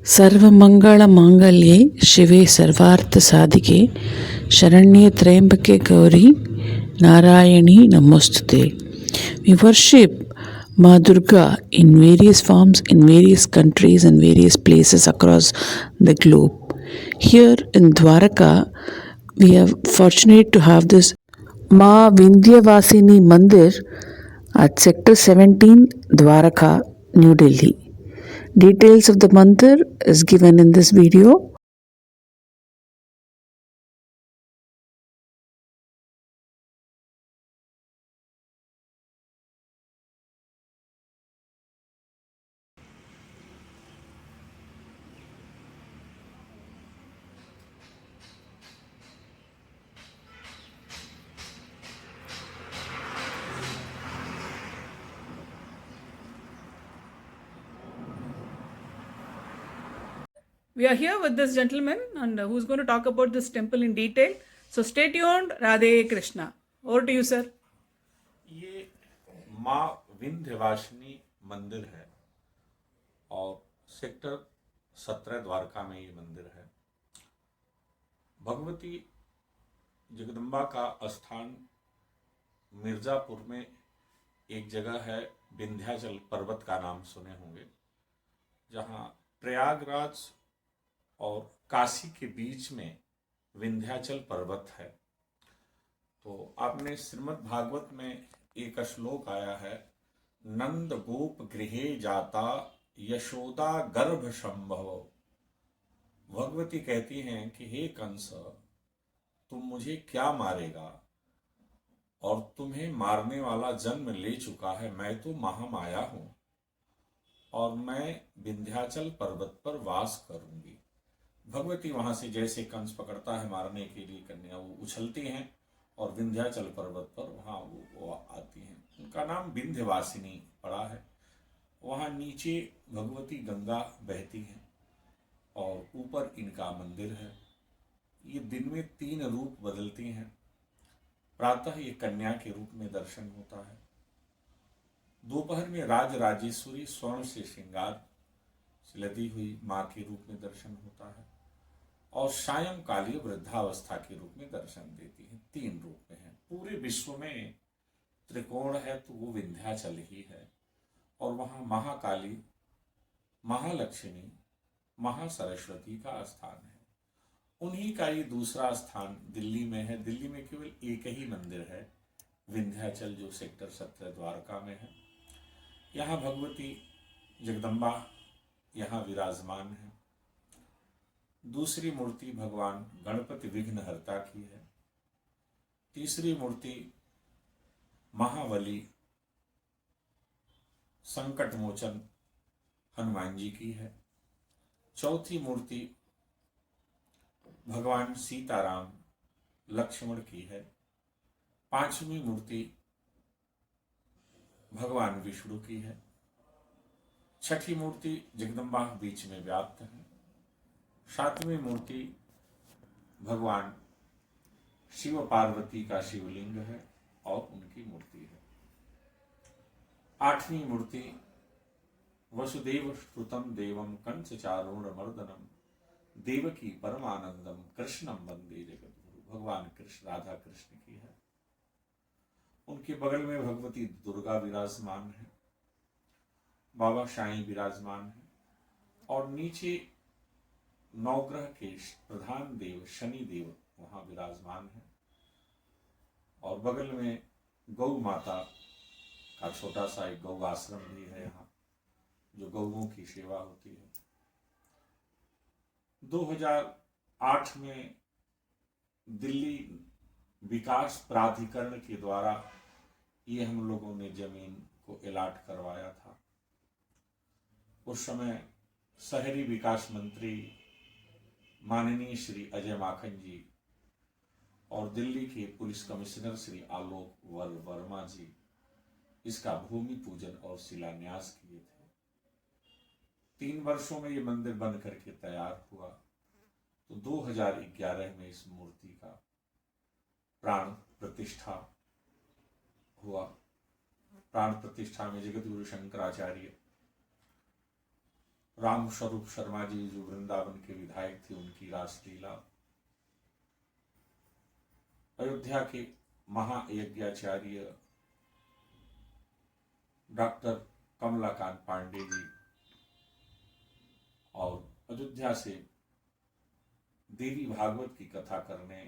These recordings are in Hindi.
सर्वमङ्गलमाङ्गल्ये शिवे सर्वार्थसाधिके शरण्ये त्र्यम्बके गौरी नारायणी नमोस्तुते. We worship Ma Durga in various forms, in various countries and various places across the globe. Here in Dwaraka, we are fortunate to have this Ma Vindhyavasini Mandir at Sector 17, Dwaraka, New Delhi. Details of the mandir is given in this video. We are here with this gentleman and who's going to talk about this temple in detail. So stay tuned. Radhe Krishna. Over to you, sir. ये माँ विंध्यवासिनी मंदिर है और सेक्टर 17 द्वारका में ये मंदिर है। भगवती जगदम्बा का स्थान मिर्जापुर में एक जगह है, विंध्याचल पर्वत का नाम सुने होंगे, जहाँ प्रयागराज और काशी के बीच में विंध्याचल पर्वत है। तो आपने श्रीमद् भागवत में एक श्लोक आया है, नंद गोप गृहे जाता यशोदा गर्भ संभव। भगवती कहती हैं कि हे कंस, तुम मुझे क्या मारेगा, और तुम्हें मारने वाला जन्म ले चुका है। मैं तो महामाया हूं और मैं विंध्याचल पर्वत पर वास करूंगी। भगवती वहां से जैसे कंस पकड़ता है मारने के लिए कन्या, वो उछलती हैं और विंध्याचल पर्वत पर वहां वो आती हैं। उनका नाम विंध्यवासिनी पड़ा है। वहां नीचे भगवती गंगा बहती हैं और ऊपर इनका मंदिर है। ये दिन में 3 रूप बदलती हैं। प्रातः ये कन्या के रूप में दर्शन होता है, दोपहर में राज राजेश्वरी स्वर्ण से श्रृंगार लदी हुई माँ के रूप में दर्शन होता है, और सायंकालीन वृद्धावस्था के रूप में दर्शन देती है। 3 रूप में है। पूरे विश्व में त्रिकोण है तो वो विंध्याचल ही है, और वहां महाकाली, महालक्ष्मी, महासरस्वती का स्थान है। उन्हीं का ये दूसरा स्थान दिल्ली में है। दिल्ली में केवल एक ही मंदिर है, विंध्याचल, जो सेक्टर 17 द्वारका में है। यहाँ भगवती जगदम्बा यहाँ विराजमान है। दूसरी मूर्ति भगवान गणपति विघ्नहर्ता की है। तीसरी मूर्ति महाबली संकट मोचन हनुमान जी की है। चौथी मूर्ति भगवान सीताराम लक्ष्मण की है। 5वीं मूर्ति भगवान विष्णु की है। 6ठी मूर्ति जगदम्बा बीच में व्याप्त है। 7वीं मूर्ति भगवान शिव पार्वती का शिवलिंग है और उनकी मूर्ति है। 8वीं मूर्ति वसुदेव श्रुतम देवम कंस चारूण मर्दनम देवकी परमानंदम कृष्णम वंदे जगद्गुरु। भगवान कृष्ण, राधा कृष्ण की है। उनके बगल में भगवती दुर्गा विराजमान है, बाबा साईं विराजमान है, और नीचे नवग्रह के प्रधान देव शनि देव वहां विराजमान है, और बगल में गौ माता का छोटा सा एक गौ आश्रम भी है यहाँ, जो गौओं की सेवा होती है। 2008 में दिल्ली विकास प्राधिकरण के द्वारा ये हम लोगों ने जमीन को अलाट करवाया था। उस समय शहरी विकास मंत्री माननीय श्री अजय माखन जी और दिल्ली के पुलिस कमिश्नर श्री आलोक वर्मा जी इसका भूमि पूजन और शिलान्यास किए थे। 3 वर्षों में ये मंदिर बन करके तैयार हुआ। तो 2011 में इस मूर्ति का प्राण प्रतिष्ठा हुआ। प्राण प्रतिष्ठा में जगतगुरु शंकराचार्य राम स्वरूप शर्मा जी जो वृंदावन के विधायक थे, उनकी रासलीला, अयोध्या के महायज्ञाचार्य डॉक्टर कमलाकांत पांडे जी और अयोध्या से देवी भागवत की कथा करने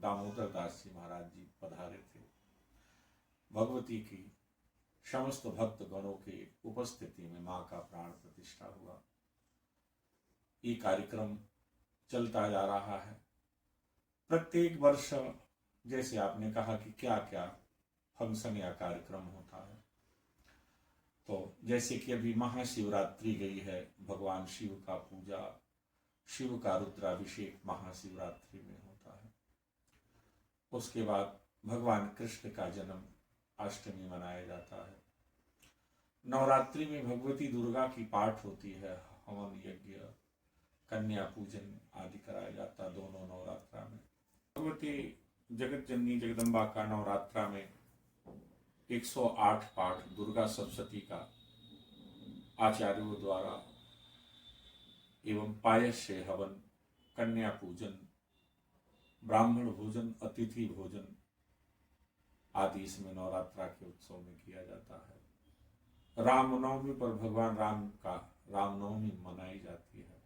दामोदर दास जी महाराज जी पधारे थे। भगवती की समस्त भक्त गणों के उपस्थिति में मां का प्राण प्रतिष्ठा हुआ। ये कार्यक्रम चलता जा रहा है। प्रत्येक वर्ष जैसे आपने कहा कि क्या क्या फंक्शन या कार्यक्रम होता है, तो जैसे कि अभी महाशिवरात्रि गई है, भगवान शिव का पूजा, शिव का रुद्राभिषेक महाशिवरात्रि में होता है। उसके बाद भगवान कृष्ण का जन्म अष्टमी मनाया जाता है। नवरात्रि में भगवती दुर्गा की पाठ होती है, हवन यज्ञ, कन्या पूजन आदि कराया जाता है दोनों नवरात्रा में। भगवती जगत जननी जगदम्बा का नवरात्रा में 108 पाठ दुर्गा सप्तशती का आचार्यों द्वारा एवं पायस्य हवन, कन्या पूजन, ब्राह्मण भोजन, अतिथि भोजन आदि इसमें नवरात्रा के उत्सव में किया जाता है। रामनवमी पर भगवान राम का रामनवमी मनाई जाती है।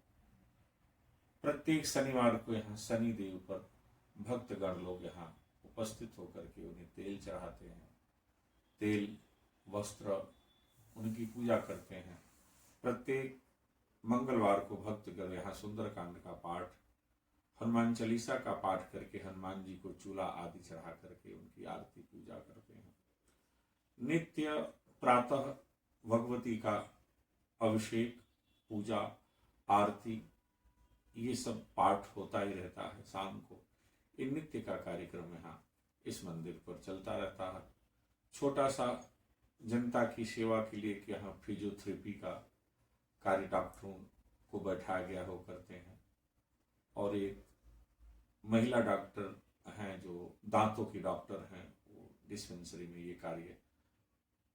प्रत्येक शनिवार को यहाँ शनि देव पर भक्तगण लोग यहाँ उपस्थित होकर के उन्हें तेल चढ़ाते हैं, तेल वस्त्र उनकी पूजा करते हैं। प्रत्येक मंगलवार को भक्तगण यहाँ सुंदरकांड का पाठ, हनुमान चालीसा का पाठ करके हनुमान जी को चूल्हा आदि चढ़ा करके उनकी आरती पूजा करते हैं। नित्य प्रातः भगवती का अभिषेक, पूजा, आरती, ये सब पाठ होता ही रहता है। शाम को ये नित्य का कार्यक्रम यहाँ इस मंदिर पर चलता रहता है। छोटा सा जनता की सेवा के लिए कि यहाँ फिजियोथेरेपी का कार्य डॉक्टरों को बैठाया गया हो करते हैं, और एक महिला डॉक्टर हैं जो दांतों की डॉक्टर हैं, वो डिस्पेंसरी में ये कार्य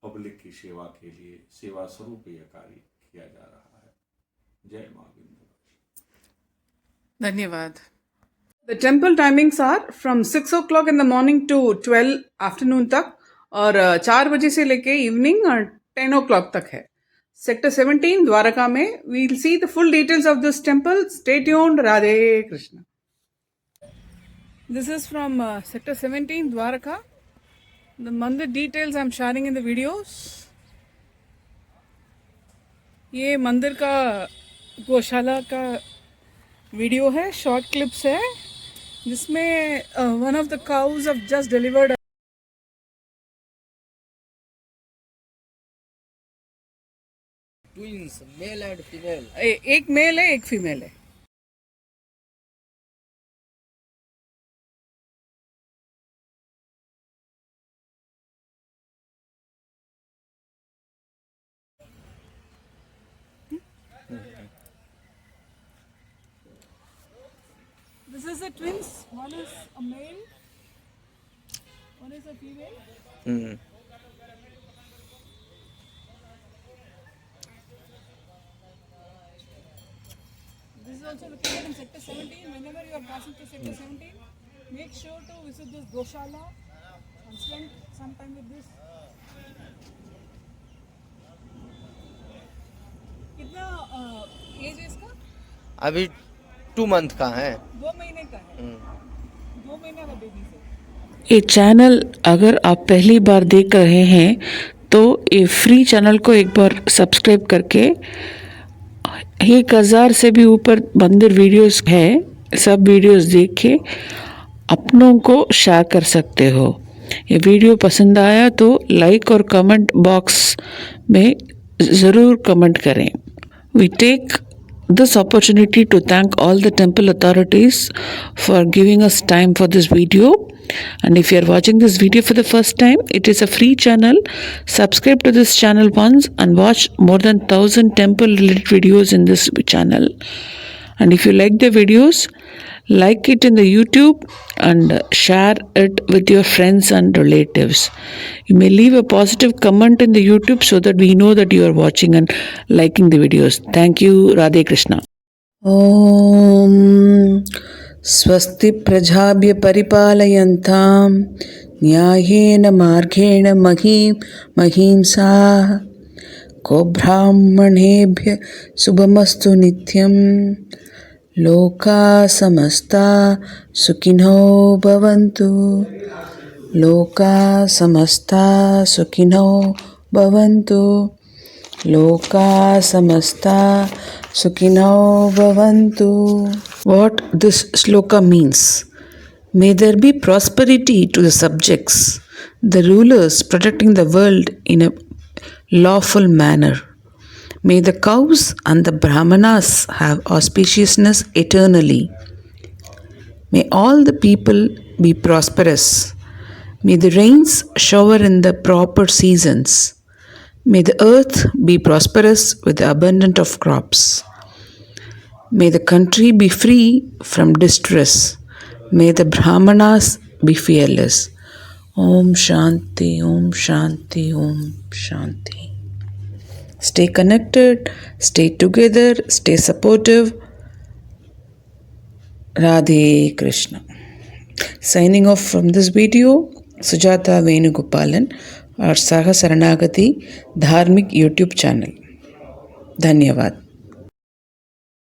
पब्लिक की सेवा के लिए सेवा स्वरूप यह कार्य किया जा रहा है। जय मां विंध्यवासिनी। धन्यवाद। The temple timings are from 6 o'clock in the morning to 12 afternoon तक, और 4 बजे से लेके इवनिंग 10 o'clock तक है। सेक्टर 17 द्वारका में। We'll see the full details of this temple. Stay tuned. Radhe Krishna. This is from sector 17 Dwarka. The mandir details I'm sharing in the videos. ये मंदिर का गौशाला का वीडियो है, शॉर्ट क्लिप्स है, जिसमें one of the cows of just delivered twins, male and female. एक मेल है, एक फीमेल है। This is the twins. One is a male, one is a female. This is also located in sector 17. Whenever you are passing through sector 17, make sure to visit this Goshala and spend some time with this. कितना एज है इसका? अभी 2 month का है। 2 महीने का है। 2 महीने का बेबी है। ये चैनल अगर आप पहली बार देख रहे हैं तो ये फ्री चैनल को एक बार सब्सक्राइब करके 1000 से भी ऊपर मंदिर वीडियोस है, सब वीडियोस देख के अपनों को शेयर कर सकते हो। ये वीडियो पसंद आया तो लाइक और कमेंट बॉक्स में ज़रूर कमेंट करें। We take this opportunity to thank all the temple authorities for giving us time for this video. And if you are watching this video for the first time, it is a free channel. Subscribe to this channel once and watch more than 1000 temple related videos in this channel. And if you like the videos, like it in the YouTube and share it with your friends and relatives. You may leave a positive comment in the YouTube so that we know that you are watching and liking the videos. Thank you. Radhe Krishna. Om Swasti Prajabhya Paripalayantam Nyayena Margena Mahimsa Ko Brahmanebhya Subhamastu Nityam Loka Samasta Sukhino Bhavantu Loka Samasta Sukhino Bhavantu Loka Samasta Sukhino Bhavantu. What this shloka means: may there be prosperity to the subjects, the rulers protecting the world in a lawful manner. May the cows and the brahmanas have auspiciousness eternally. May all the people be prosperous. May the rains shower in the proper seasons. May the earth be prosperous with abundance of crops. May the country be free from distress. May the brahmanas be fearless. Om Shanti, Om Shanti, Om Shanti. Stay connected, stay together, stay supportive. Radhe Krishna. Signing off from this video, Sujata Venugopalan, our Saha Saranagati Dharmik YouTube channel. Dhanyavad.